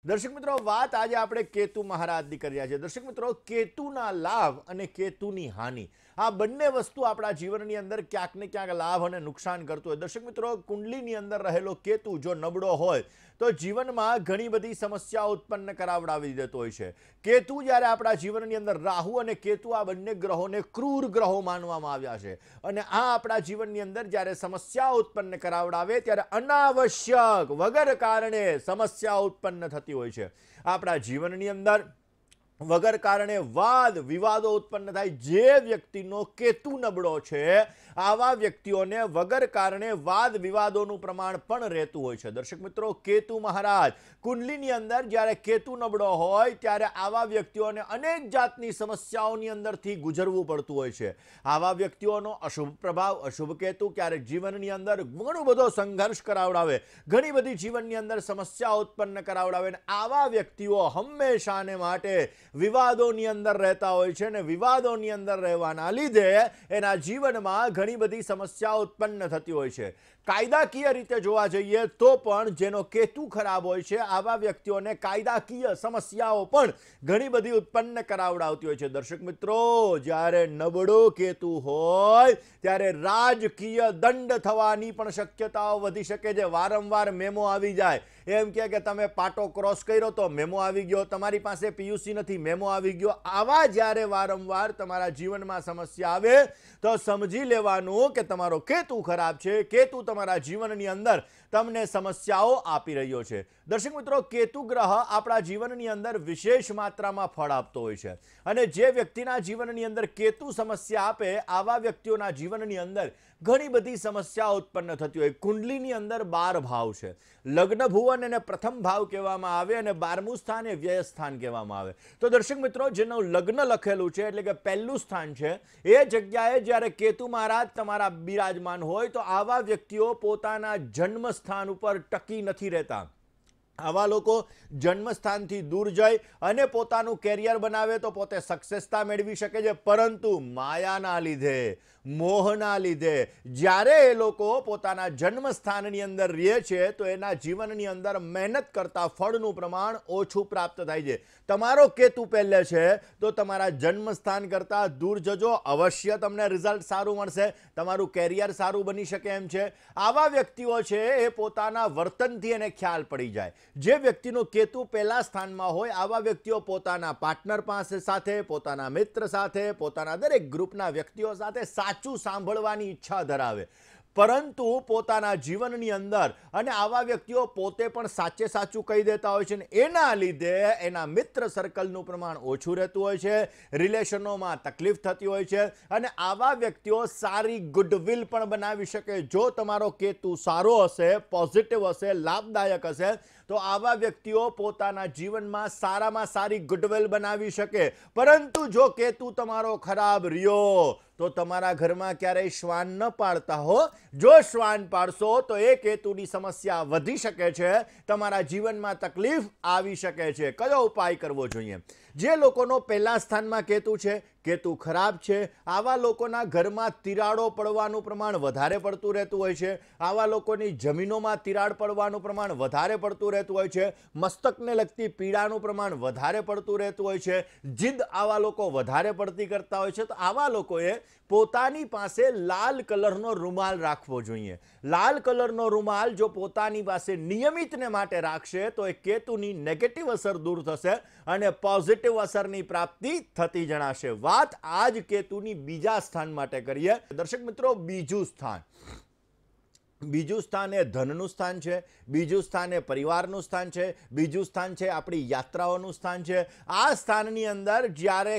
દર્શક મિત્રો, વાત આજે આપણે કેતુ મહારાજની કરી રહ્યા છીએ. દર્શક મિત્રો, કેતુના લાભ અને કેતુની હાનિ આ બંને વસ્તુ આપણા જીવનની અંદર ક્યાંક ને ક્યાંક લાભ અને નુકસાન કરતું હોય. દર્શક મિત્રો, કુંડલીની અંદર રહેલો કેતુ જો નબળો હોય તો જીવનમાં ઘણી બધી સમસ્યાઓ ઉત્પન્ન કરાવડાવી દેતો હોય છે. કેતુ જ્યારે આપણા જીવનની અંદર, રાહુ અને કેતુ આ બંને ગ્રહોને ક્રૂર ગ્રહો માનવામાં આવ્યા છે અને આ આપણા જીવનની અંદર જ્યારે સમસ્યાઓ ઉત્પન્ન કરાવડાવે ત્યારે અનાવશ્યક વગર કારણે સમસ્યાઓ ઉત્પન્ન થતી હોય છે. આપણા જીવનની અંદર વગર કારણે વાદ વિવાદો ઉત્પન્ન થાય. જે વ્યક્તિનો કેતુ નબળો છે આવા વ્યક્તિઓને વગર કારણે વાદ વિવાદોનું પ્રમાણ પણ રહેતું હોય છે. દર્શક મિત્રો, કેતુ મહારાજ કુંડલીની અંદર જ્યારે કેતુ નબળો હોય ત્યારે આવા વ્યક્તિઓને અનેક જાતની સમસ્યાઓની અંદરથી ગુજરવું પડતું હોય છે. આવા વ્યક્તિઓનો અશુભ પ્રભાવ, અશુભ કેતુ ક્યારેક જીવનની અંદર ઘણો બધો સંઘર્ષ કરાવડાવે, ઘણી બધી જીવનની અંદર સમસ્યાઓ ઉત્પન્ન કરાવડાવે અને આવા વ્યક્તિઓ હંમેશાને માટે વિવાદોની અંદર રહેતા હોય છે અને વિવાદોની અંદર રહેવાના લીધે એના જીવનમાં ઘણી બધી સમસ્યાઓ ઉત્પન્ન થતી હોય છે. કાયદાકીય રીતે જોવા જઈએ તો પણ જેનો કેતુ ખરાબ હોય છે આવા વ્યક્તિઓને કાયદાકીય સમસ્યાઓ પણ ઘણી બધી ઉત્પન્ન કરાવડાવતી હોય છે. દર્શક મિત્રો, જ્યારે નબળો કેતુ હોય ત્યારે રાજકીય દંડ થવાની પણ શક્યતાઓ વધી શકે છે. વારંવાર મેમો આવી જાય, એમ કે તમે પાટો ક્રોસ કર્યો તો મેમો આવી ગયો, તમારી પાસે પીયુસી નથી મેમો આવી ગયો. આવા જ્યારે વારંવાર તમારા જીવનમાં સમસ્યા આવે તો સમજી લેવાનું કે તમારો કેતુ ખરાબ છે. કેતુ તમારા જીવનની અંદર તમને સમસ્યાઓ આપી રહ્યો છે. દર્શક મિત્રો, કેતુ ગ્રહ આપણા જીવનની અંદર વિશેષ માત્રામાં ફળ આપતો હોય છે અને જે વ્યક્તિના જીવનની અંદર કેતુ સમસ્યા આપે આવા વ્યક્તિઓના જીવનની અંદર ઘણી બધી સમસ્યાઓ ઉત્પન્ન થતી હોય. કુંડલીની અંદર 12 ભાવ છે. લગ્ન ભુવન એને પ્રથમ ભાવ કહેવામાં આવે અને 12મું સ્થાન એ વ્યય સ્થાન કહેવામાં આવે. તો દર્શક મિત્રો, જેનું લગ્ન લખેલું છે એટલે કે પહેલું સ્થાન છે એ જગ્યાએ જ્યારે કેતુ મહારાજ તમારા બિરાજમાન હોય તો આવા વ્યક્તિઓ પોતાના જન્મ સ્થાન ઉપર ટકી નથી રહેતા. આવા લોકો જન્મસ્થાનથી દૂર જઈ અને પોતાનું કેરિયર બનાવે તો પોતે સક્સેસતા મેળવી શકે છે, પરંતુ માયાના લીધે, મોહના લીધે જ્યારે એ લોકો પોતાના જન્મસ્થાનની અંદર રહે છે તો એના જીવનની અંદર મહેનત કરતા ફળનું પ્રમાણ ઓછું પ્રાપ્ત થાય છે. તમારો કેતુ પહેલે છે તો તમારા જન્મસ્થાન કરતાં દૂર જજો, અવશ્ય તમને રિઝલ્ટ સારું મળશે, તમારું કેરિયર સારું બની શકે એમ છે. આવા વ્યક્તિઓ છે એ પોતાના વર્તનથી એને ખ્યાલ પડી જાય. જે વ્યક્તિનો કેતુ પહેલા સ્થાનમાં હોય આવા વ્યક્તિઓ પોતાના પાર્ટનર પાસે સાથે, પોતાના મિત્ર સાથે, પોતાના દરેક ગ્રુપના વ્યક્તિઓ સાથે સાચું સાંભળવાની ઈચ્છા ધરાવે, પરંતુ પોતાના જીવનની અંદર અને આવા વ્યક્તિઓ પોતે પણ સાચે સાચું કહી દેતા હોય છે અને એના લીધે એના મિત્ર સર્કલનું પ્રમાણ ઓછું રહેતું હોય છે, રિલેશનોમાં તકલીફ થતી હોય છે અને આવા વ્યક્તિઓ સારી ગુડવિલ પણ બનાવી શકે. જો તમારો કેતુ સારો હશે, પોઝિટિવ હશે, લાભદાયક હશે તો આવા વ્યક્તિઓ પોતાના જીવનમાં સારામાં સારી ગુડવિલ બનાવી શકે. પરંતુ જો કેતુ તમારો ખરાબ રહ્યો તો તમારા ઘરમાં ક્યારેય શ્વાન ન પાળતા હો. જો શ્વાન પાડશો તો એ કેતુની સમસ્યા વધી શકે છે, તમારા જીવનમાં તકલીફ આવી શકે છે. કયો ઉપાય કરવો જોઈએ? જે લોકોનો પહેલા સ્થાનમાં કેતુ છે, કેતુ ખરાબ છે, આવા લોકોના ઘરમાં તિરાડો પડવાનું પ્રમાણ વધારે પડતું રહેતું હોય છે. આવા લોકોની જમીનોમાં તિરાડ પડવાનું પ્રમાણ વધારે પડતું રહેતું હોય છે. મસ્તકને લગતી પીડાનું પ્રમાણ વધારે પડતું રહેતું હોય છે. જીદ આવા લોકો વધારે પડતી કરતા હોય છે. તો આવા લોકોએ પોતાની પાસે લાલ કલરનો રૂમાલ રાખવો જોઈએ. લાલ કલરનો રૂમાલ જો પોતાની પાસે નિયમિતને માટે રાખશે તો એ કેતુની નેગેટિવ અસર દૂર થશે અને પોઝિટિવ અસરની પ્રાપ્તિ થતી જણાશે. વાત આજ કેતુની બીજા સ્થાન માટે કરીએ. દર્શક મિત્રો, બીજું સ્થાન એ ધનનું સ્થાન છે, બીજું સ્થાન એ પરિવારનું સ્થાન છે, બીજું સ્થાન છે આપણી યાત્રાઓનું સ્થાન છે. આ સ્થાનની અંદર જ્યારે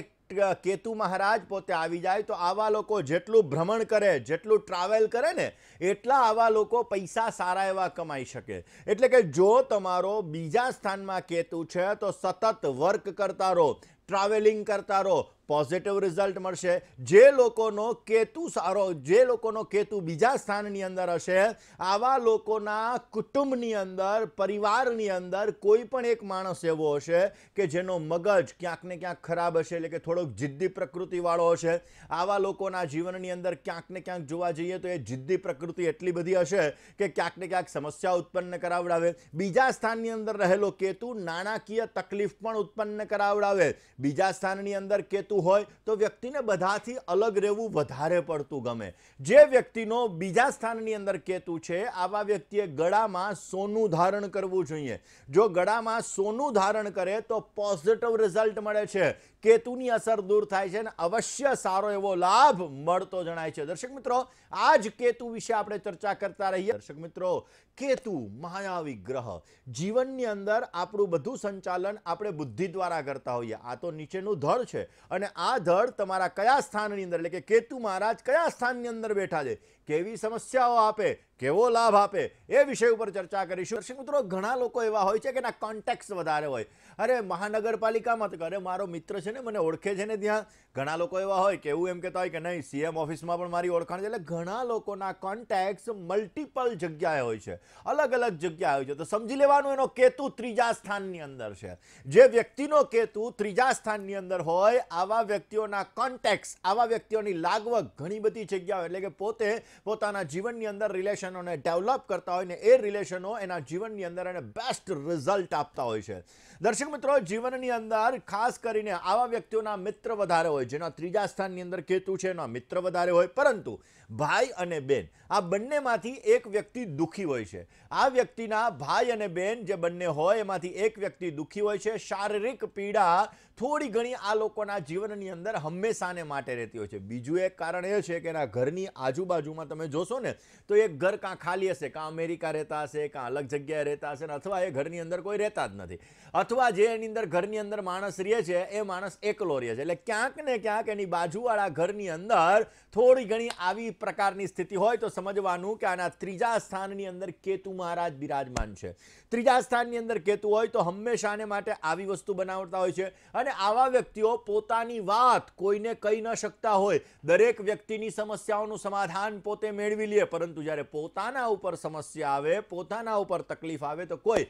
કેતુ મહારાજ પોતે આવી જાય તો આવા લોકો જેટલું ભ્રમણ કરે, જેટલું ટ્રાવેલ કરે ને એટલા આવા લોકો પૈસા સારા એવા કમાઈ શકે. એટલે કે જો તમારો બીજા સ્થાનમાં કેતુ છે તો સતત વર્ક કરતા રહો, ટ્રાવેલિંગ કરતા રહો, પોઝિટિવ રિઝલ્ટ મળશે. જે લોકોનો કેતુ સારો, જે લોકોનો કેતુ બીજા સ્થાનની અંદર હશે, આવા લોકોના કુટુંબની અંદર, પરિવારની અંદર કોઈ પણ એક માણસ એવો હશે કે જેનો મગજ ક્યાંક ને ક્યાંક ખરાબ હશે, એટલે કે થોડોક જિદ્દી પ્રકૃતિવાળો હશે. આવા લોકોના જીવનની અંદર ક્યાંક ને ક્યાંક જોવા જઈએ તો એ જિદ્દી પ્રકૃતિ એટલી બધી હશે કે ક્યાંક ને ક્યાંક સમસ્યા ઉત્પન્ન કરાવડાવે. બીજા સ્થાનની અંદર રહેલો કેતુ નાણાકીય તકલીફ પણ ઉત્પન્ન કરાવડાવે. બીજા સ્થાનની અંદર કેતુ હોય તો વ્યક્તિને બધાથી અલગ રહેવું વધારે પડતું ગમે. જે વ્યક્તિનો બીજા સ્થાનની અંદર કેતુ છે, આવા વ્યક્તિએ ગળામાં સોનું ધારણ કરવું જોઈએ. જો ગળામાં સોનું ધારણ કરે તો પોઝિટિવ રિઝલ્ટ મળે છે. કેતુની અસર દૂર થાય છે અને અવશ્ય સારો એવો લાભ મળતો જણાય છે. દર્શક મિત્રો, આ જ કેતુ વિશે આપણે ચર્ચા કરતા રહીએ. દર્શક મિત્રો, કેતુ માયાવી ગ્રહ. જીવનની અંદર આપણું બધું સંચાલન આપણે બુદ્ધિ દ્વારા કરતા હોઈએ. આ તો નીચેનું ધડ છે અને આ ધડ તમારા કયા સ્થાનની અંદર, એટલે કે કેતુ મહારાજ કયા સ્થાનની અંદર બેઠા છે, કેવી સમસ્યાઓ આપે, કેવો લાભ આપે, એ વિષય ઉપર ચર્ચા કરીશું. દર્શક મિત્રો, ઘણા લોકો એવા હોય છે કે એના કોન્ટેક્ટ વધારે હોય. અરે મહાનગરપાલિકામાં તો અરે મારો મિત્ર છે ને, મને ઓળખે છે ને ત્યાં. ઘણા લોકો એવા હોય કે એવું એમ કહેતા હોય કે નહીં, સીએમ ઓફિસમાં પણ મારી ઓળખાણ છે. એટલે ઘણા લોકોના કોન્ટેક્ટ મલ્ટિપલ જગ્યાએ હોય છે, અલગ અલગ જગ્યાએ હોય છે. તો સમજી લેવાનું એનો કેતુ ત્રીજા સ્થાનની અંદર છે. જે વ્યક્તિનો કેતુ ત્રીજા સ્થાનની અંદર હોય, આવા વ્યક્તિઓના કોન્ટેક્ટ, આવા વ્યક્તિઓની લાગવગ ઘણી બધી જગ્યાઓ, એટલે કે પોતે પોતાના જીવનની અંદર રિલેશનોને ડેવલપ કરતા હોય ને એ રિલેશનો એના જીવનની અંદર એને બેસ્ટ રિઝલ્ટ આપતા હોય છે. દર્શક મિત્રો, જીવનની અંદર ખાસ કરીને આવા વ્યક્તિઓના મિત્ર વધારે હોય. જેના ત્રીજા સ્થાનની અંદર કેતુ છે એના મિત્ર વધારે હોય. પરંતુ ભાઈ અને બેન, આ બંનેમાંથી એક વ્યક્તિ દુઃખી હોય છે. આ વ્યક્તિના ભાઈ અને બેન જે બંને હોય એમાંથી એક વ્યક્તિ દુઃખી હોય છે. શારીરિક પીડા થોડી ઘણી આ લોકોના જીવનની અંદર હંમેશાને માટે રહેતી હોય છે. બીજું એક કારણ એ છે કે એના ઘરની આજુબાજુમાં તમે જોશો ને તો એક ઘર કાં ખાલી હશે, કાં અમેરિકા રહેતા હશે, કાં અલગ જગ્યાએ રહેતા હશે, અથવા એ ઘરની અંદર કોઈ રહેતા જ નથી, અથવા જે એની અંદર ઘરની અંદર માણસ રહે છે એ માણસ એકલો રહે છે. એટલે ક્યાંક ને ક્યાંક એની બાજુવાળા ઘરની અંદર થોડી ઘણી આવી પ્રકારની સ્થિતિ હોય તો સમજવાનું કે આના ત્રીજા સ્થાનની અંદર કેતુ મહારાજ બિરાજમાન છે. ત્રીજા સ્થાનની અંદર કેતુ હોય તો હંમેશાને માટે આવી વસ્તુ બનાવતા હોય છે. અને આવા વ્યક્તિઓ પોતાની વાત કોઈને કહી ન શકતા હોય. દરેક વ્યક્તિની સમસ્યાઓનું સમાધાન પોતે મેળવી લે, પરંતુ જ્યારે પોતાના ઉપર સમસ્યા આવે, પોતાના ઉપર તકલીફ આવે તો કોઈ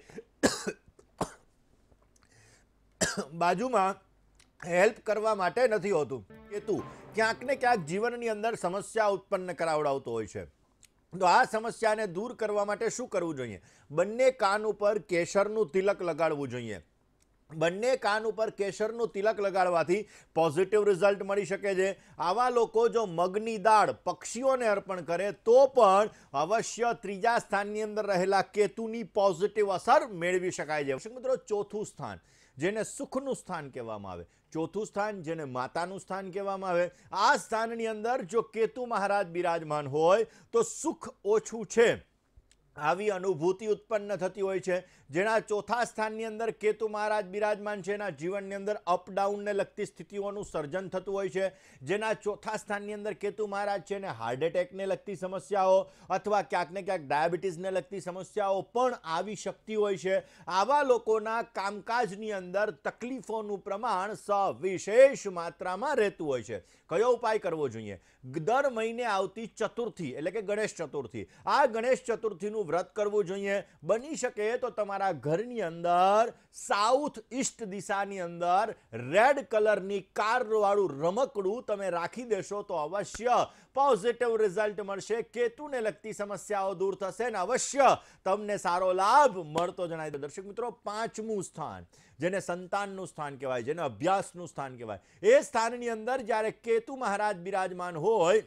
બાજુમાં હેલ્પ કરવા માટે નથી હોતું. કેતુ ક્યાંક ને ક્યાંક જીવનની અંદર સમસ્યા ઉત્પન્ન કરાવડાવતો હોય છે. તો આ સમસ્યાને દૂર કરવા માટે શું કરવું જોઈએ? બંને કાન ઉપર કેસરનું તિલક લગાડવું જોઈએ. બંને કાન ઉપર કેસરનું તિલક લગાડવાથી પોઝિટિવ રિઝલ્ટ મળી શકે છે. આવા લોકો જો મગની દાળ પક્ષીઓને અર્પણ કરે તો પણ અવશ્ય ત્રીજા સ્થાનની અંદર રહેલા કેતુની પોઝિટિવ અસર મેળવી શકાય છે. મિત્રો, ચોથું સ્થાન જેને સુખનું સ્થાન કહેવામાં આવે, ચોથું સ્થાન જેને માતાનું સ્થાન કહેવામાં આવે, આ સ્થાનની અંદર જો કેતુ મહારાજ બિરાજમાન હોય તો સુખ ઓછું છે આવી અનુભૂતિ ઉત્પન્ન થતી હોય છે. જેના ચોથા સ્થાનની અંદર કેતુ મહારાજ બિરાજમાન છે એના જીવનની અંદર અપડાઉનને લગતી સ્થિતિઓનું સર્જન થતું હોય છે. જેના ચોથા સ્થાનની અંદર કેતુ મહારાજ છે એને હાર્ટ એટેકને લગતી સમસ્યાઓ અથવા ક્યાંક ને ક્યાંક ડાયાબિટીસને લગતી સમસ્યાઓ પણ આવી શકતી હોય છે. આવા લોકોના કામકાજની અંદર તકલીફોનું પ્રમાણ સવિશેષ માત્રામાં રહેતું હોય છે. કયો ઉપાય કરવો જોઈએ? દર મહિને આવતી ચતુર્થી એટલે કે ગણેશ ચતુર્થી, આ ગણેશ ચતુર્થીનું વ્રત કરવું જોઈએ. બની શકે તો તમારા ઘરની અંદર સાઉથ ઈસ્ટ દિશાની અંદર રેડ કલરની કારવાળું રમકડું તમે રાખી દેશો તો અવશ્ય પોઝિટિવ રિઝલ્ટ મળશે. કેતુને લગતી સમસ્યાઓ દૂર થશે ને અવશ્ય તમને સારો લાભ મળતો જણાય. દર્શક મિત્રો, પાંચમું સ્થાન જેને સંતાનનું સ્થાન કહેવાય, જેને અભ્યાસનું સ્થાન કહેવાય, એ સ્થાનની અંદર જ્યારે કેતુ મહારાજ બિરાજમાન હોય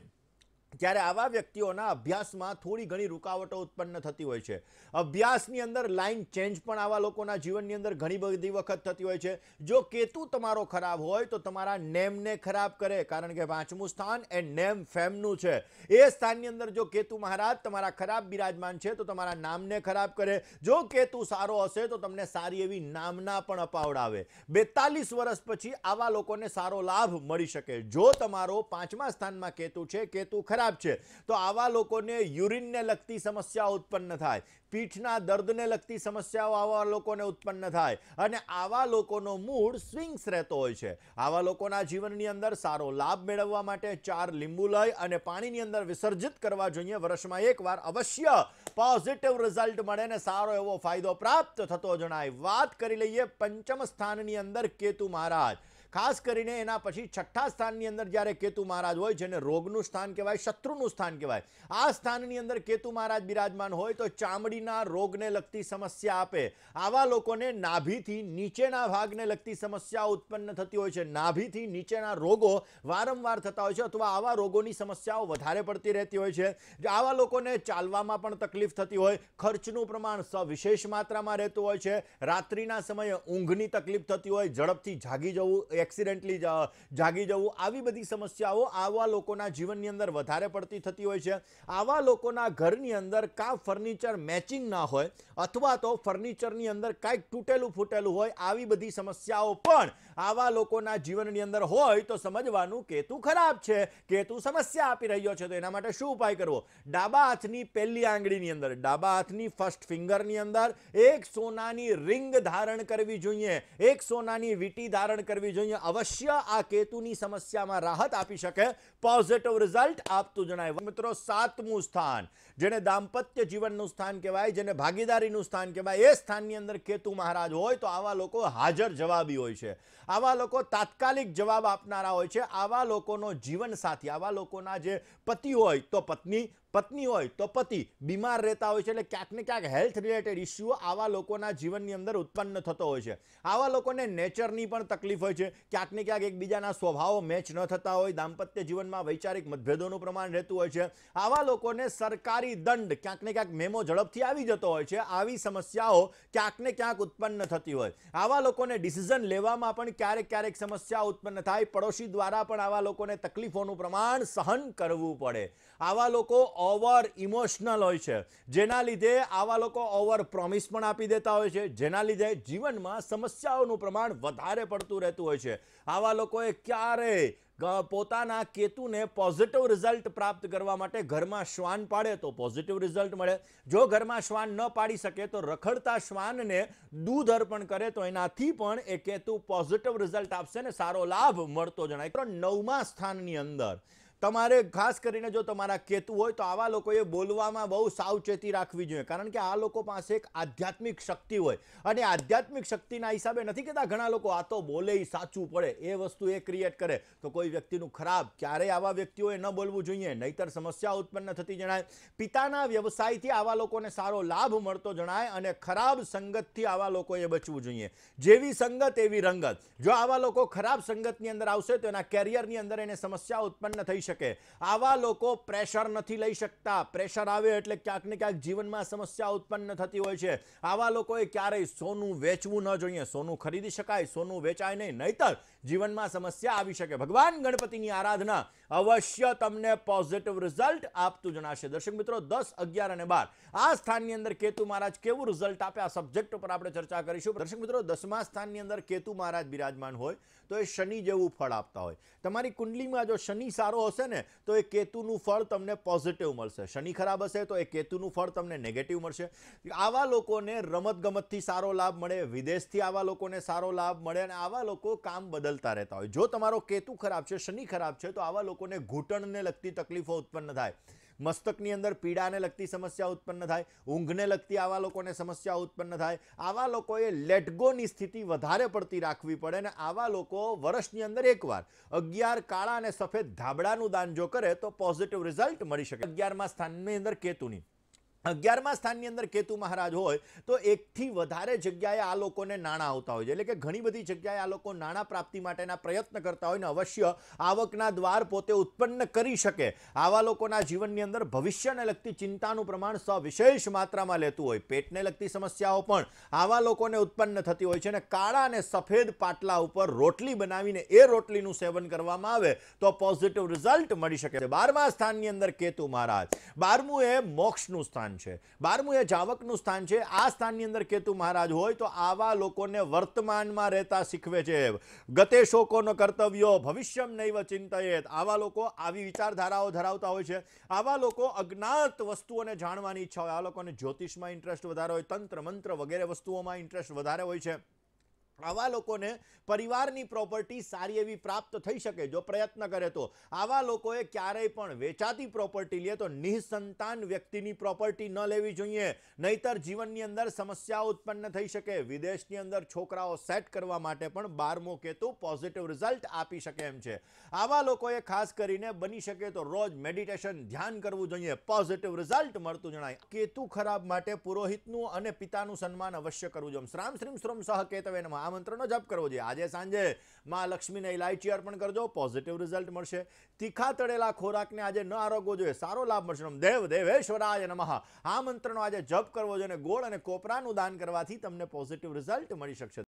ત્યારે આવા વ્યક્તિઓના અભ્યાસમાં થોડી ઘણી રૂકાવટો ઉત્પન્ન થતી હોય છે. અભ્યાસની અંદર લાઈન ચેન્જ પણ આવા લોકોના જીવનની અંદર ઘણી બધી વખત થતી હોય છે. જો કેતુ તમારો ખરાબ હોય તો તમારા નેમને ખરાબ કરે, કારણ કે પાંચમું સ્થાન એ નેમ ફેમનું છે. એ સ્થાનની અંદર જો કેતુ મહારાજ તમારા ખરાબ બિરાજમાન છે તો તમારા નામને ખરાબ કરે. જો કેતુ સારો હશે તો તમને સારી એવી નામના પણ અપાવડાવે. 42 વર્ષ પછી આવા લોકોને સારો લાભ મળી શકે. જો તમારો પાંચમા સ્થાનમાં કેતુ છે, કેતુ ખરાબ ખરાબ છે તો આવા લોકોને યુરિનને લગતી સમસ્યાઓ ઉત્પન્ન થાય, પીઠના દર્દને લગતી સમસ્યાઓ આવા લોકોને ઉત્પન્ન થાય અને આવા લોકોનો મૂડ સ્વિંગ્સ રહેતો હોય છે. આવા લોકોના જીવનની અંદર સારો લાભ મેળવવા માટે 4 લીંબુ લઈ અને પાણીની અંદર વિસર્જિત કરવા જોઈએ. વર્ષમાં એકવાર અવશ્ય પોઝિટિવ રિઝલ્ટ મળે ને સારો એવો ફાયદો પ્રાપ્ત થતો જણાય. વાત કરી લઈએ પંચમ સ્થાનની અંદર કેતુ મહારાજ. ખાસ કરીને એના પછી છઠ્ઠા સ્થાનની અંદર જ્યારે કેતુ મહારાજ હોય, જેને રોગનું સ્થાન કહેવાય, શત્રુનું સ્થાન કહેવાય, આ સ્થાનની અંદર કેતુ મહારાજ બિરાજમાન હોય તો ચામડીના રોગને લગતી સમસ્યા આપે. આવા લોકોને નાભીથી નીચેના ભાગને લગતી સમસ્યાઓ ઉત્પન્ન થતી હોય છે. નાભીથી નીચેના રોગો વારંવાર થતા હોય છે અથવા આવા રોગોની સમસ્યાઓ વધારે પડતી રહેતી હોય છે. આવા લોકોને ચાલવામાં પણ તકલીફ થતી હોય, ખર્ચનું પ્રમાણ સવિશેષ માત્રામાં રહેતું હોય છે, રાત્રિના સમયે ઊંઘની તકલીફ થતી હોય, ઝડપથી જાગી જવું, એક્સિડેન્ટલી જાગી જવું, આવી બધી સમસ્યાઓ આવા લોકોના જીવનની અંદર વધારે પડતી થતી હોય છે. આવા લોકોના ઘરની અંદર કાં ફર્નિચર મેચિંગ ના હોય અથવા તો ફર્નિચરની અંદર કાંઈક તૂટેલું ફૂટેલું હોય, આવી બધી સમસ્યાઓ પણ આવા લોકોના જીવનની અંદર હોય તો સમજવાનું કેતુ ખરાબ છે, કેતુ સમસ્યા આપી રહ્યો છે. તો એના માટે શું ઉપાય કરવો? ડાબા હાથની પહેલી આંગળીની અંદર, ડાબા હાથની ફર્સ્ટ ફિંગરની અંદર એક સોનાની રિંગ ધારણ કરવી જોઈએ, એક સોનાની વીંટી ધારણ કરવી જોઈએ. અવશ્ય આ કેતુની સમસ્યામાં રાહત આપી શકે, પોઝિટિવ રિઝલ્ટ આપતું જણાય. મિત્રો, 7મું સ્થાન, જેને દાંપત્ય જીવનનું સ્થાન કહેવાય, જેને ભાગીદારીનું સ્થાન કહેવાય, એ સ્થાનની અંદર કેતુ મહારાજ હોય તો આવા લોકો હાજર જવાબી હોય છે. આવા લોકો તાત્કાલિક જવાબ આપનારા હોય છે. આવા લોકોનો જીવન સાથી, આવા લોકોના જે પતિ હોય તો પત્ની, પત્ની હોય તો પતિ બીમાર રહેતા હોય છે. એટલે ક્યાંક ને ક્યાંક હેલ્થ રિલેટેડ ઇસ્યુ આવા લોકોના જીવનની અંદર ઉત્પન્ન થતો હોય છે. આવા લોકોને નેચરની પણ તકલીફ હોય છે, ક્યાંક ને ક્યાંક એકબીજાના સ્વભાવો મેચ ન થતા હોય, દાંપત્ય જીવનમાં વૈચારિક મતભેદોનું પ્રમાણ રહેતું હોય છે. આવા લોકોને સરકારી દંડ, ક્યાંક ને ક્યાંક મેમો ઝડપથી આવી જતો હોય છે. આવી સમસ્યાઓ ક્યાંક ને ક્યાંક ઉત્પન્ન થતી હોય. આવા લોકોને ડિસિઝન લેવામાં પણ ક્યારેક ક્યારેક સમસ્યા ઉત્પન્ન થાય. પડોશી દ્વારા પણ આવા લોકોને તકલીફોનું પ્રમાણ સહન કરવું પડે. આવા લોકો ઓવર ઇમોશનલ હોય છે, જેના લીધે આવા લોકો ઓવર પ્રોમિસ પણ આપી દેતા હોય છે, જેના લીધે જીવનમાં સમસ્યાઓનું પ્રમાણ વધારે પડતું રહેતું હોય છે. આવા લોકોએ ક્યારેય પોતાના કેતુને પોઝિટિવ રિઝલ્ટ પ્રાપ્ત કરવા માટે ઘરમાં શ્વાન પાડે તો પોઝિટિવ રિઝલ્ટ મળે. જો ઘરમાં શ્વાન ન પાડી શકે તો રખડતા શ્વાનને દૂધ અર્પણ કરે તો એનાથી પણ એ કેતુ પોઝિટિવ રિઝલ્ટ આપશે ને સારો લાભ મળતો જણાય. 9મા સ્થાનની અંદર તમારે ખાસ કરીને જો તમારા કેતુ હોય તો આવા લોકોએ બોલવામાં બહુ સાવચેતી રાખવી જોઈએ, કારણ કે આ લોકો પાસે એક આધ્યાત્મિક શક્તિ હોય અને આધ્યાત્મિક શક્તિના હિસાબે નથી કહેતા ઘણા લોકો આ તો બોલે સાચું પડે, એ વસ્તુ એ ક્રિએટ કરે તો કોઈ વ્યક્તિનું ખરાબ. ક્યારેય આવા વ્યક્તિઓએ ન બોલવું જોઈએ, નહીતર સમસ્યા ઉત્પન્ન થતી જણાય. પિતાના વ્યવસાયથી આવા લોકોને સારો લાભ મળતો જણાય અને ખરાબ સંગતથી આવા લોકોએ બચવું જોઈએ. જેવી સંગત એવી રંગત. જો આવા લોકો ખરાબ સંગતની અંદર આવશે તો એના કેરિયરની અંદર એને સમસ્યા ઉત્પન્ન થઈ શકે. આવા લોકો પ્રેશર નથી લઈ શકતા. પ્રેશર આવે એટલે ક્યાંક ને ક્યાંક જીવનમાં સમસ્યા ઉત્પન્ન થતી હોય છે. આવા લોકોએ ક્યારેય સોનું વેચવું ન જોઈએ. સોનું ખરીદી શકાય, સોનું વેચાય નહીં, નહીતર જીવનમાં સમસ્યા આવી શકે. ભગવાન ગણપતિની આરાધના અવશ્ય તમને પોઝિટિવ રિઝલ્ટ આપતું જણાશે. દર્શક મિત્રો, 10, 11 અને 12 આ સ્થાનની અંદર કેતુ મહારાજ કેવું રિઝલ્ટ આપે આ સબ્જેક્ટ ઉપર આપણે ચર્ચા કરીશું. દર્શક મિત્રો, 10મા સ્થાનની અંદર કેતુ મહારાજ બિરાજમાન હોય તો એ શનિ જેવું ફળ આપતા હોય. તમારી કુંડલીમાં જો શનિ સારો હશે ને તો એ કેતુનું ફળ તમને પોઝિટિવ મળશે. શનિ ખરાબ હશે તો એ કેતુનું ફળ તમને નેગેટિવ મળશે. આવા લોકોને રમતગમતથી સારો લાભ મળે, વિદેશથી આવા લોકોને સારો લાભ મળે અને આવા લોકો કામ બદલતા રહેતા હોય. જો તમારો કેતુ ખરાબ છે, શનિ ખરાબ છે, તો આવા લોકોને ઘૂંટણને લગતી તકલીફો ઉત્પન્ન થાય, મસ્તકની અંદર પીડાને લગતી સમસ્યા ઉત્પન્ન થાય, ઊંઘને લગતી આવા લોકોને સમસ્યા ઉત્પન્ન થાય. આવા લોકોએ લેટગોની સ્થિતિ વધારે પડતી રાખવી પડે અને આવા લોકો વર્ષની અંદર એકવાર 11 કાળા અને સફેદ ધાબળાનું દાન જો કરે તો પોઝિટિવ રિઝલ્ટ મળી શકે. 11મા સ્થાનની અંદર કેતુની 11મા સ્થાનની અંદર કેતુ મહારાજ હોય તો એકથી વધારે જગ્યાએ આ લોકોને નાણાં આવતા હોય છે. એટલે કે ઘણી બધી જગ્યાએ આ લોકો નાણાં પ્રાપ્તિ માટેના પ્રયત્ન કરતા હોય ને અવશ્ય આવકના દ્વાર પોતે ઉત્પન્ન કરી શકે. આવા લોકોના જીવનની અંદર ભવિષ્યને લગતી ચિંતાનું પ્રમાણ સવિશેષ માત્રામાં લેતું હોય. પેટને લગતી સમસ્યાઓ પણ આવા લોકોને ઉત્પન્ન થતી હોય છે અને કાળા અને સફેદ પાટલા ઉપર રોટલી બનાવીને એ રોટલીનું સેવન કરવામાં આવે તો પોઝિટિવ રિઝલ્ટ મળી શકે. 12મા સ્થાનની અંદર કેતુ મહારાજ. 12મું એ મોક્ષનું સ્થાન સ્થાન છે, 12મું એ જાવકનું સ્થાન છે. આ સ્થાનની અંદર કેતુ મહારાજ હોય તો આવા લોકોને વર્તમાનમાં રહેતા શીખવે છે. ગતે શોકો ન કર્તવ્યો ભવિષ્યમ નૈવ ચિંતયેત. આવા લોકો આવી વિચારધારાઓ ધરાવતા હોય છે. આવા લોકો અજ્ઞાત વસ્તુઓને જાણવાની ઈચ્છા હોય. આ લોકોને જ્યોતિષમાં ઇન્ટરેસ્ટ વધારે હોય, તંત્ર મંત્ર વગેરે વસ્તુઓમાં ઇન્ટરેસ્ટ વધારે હોય છે. આવા લોકોને પરિવારની પ્રોપર્ટી સારી એવી પ્રાપ્ત થઈ શકે જો પ્રયત્ન કરે તો. આવા લોકોએ ક્યારેય પણ વેચાતી પ્રોપર્ટી લે તો નિઃસંતાન વ્યક્તિની પ્રોપર્ટી ન લેવી જોઈએ, નહીતર જીવનની અંદર સમસ્યાઓ ઉત્પન્ન થઈ શકે. વિદેશની અંદર છોકરાઓ સેટ કરવા માટે પણ 12મો કેતુ પોઝિટિવ રિઝલ્ટ આપી શકે એમ છે. આવા લોકોએ ખાસ કરીને બની શકે તો રોજ મેડિટેશન ધ્યાન કરવું જોઈએ, પોઝિટિવ રિઝલ્ટ મળતું જણાય. કેતુ ખરાબ માટે પુરોહિતનું અને પિતાનું સન્માન અવશ્ય કરવું જોઈએ. શ્રામ શ્રીમ શ્રમ સહ કેતવે નમઃ આ મંત્રનો જપ કરવો જોઈએ. આજે સાંજે માં લક્ષ્મીને ઇલાયચી અર્પણ કરજો, પોઝિટિવ રિઝલ્ટ મળશે. તીખા તળેલા ખોરાકને આજે ન આરોગવો જોઈએ, સારો લાભ મળશે. દેવ દેવેશ્વરાય નમઃ આ મંત્રનો આજે જપ કરવો જોઈએ. ગોળ અને કોપરાનું દાન કરવાથી તમને પોઝિટિવ રિઝલ્ટ મળી શકશે.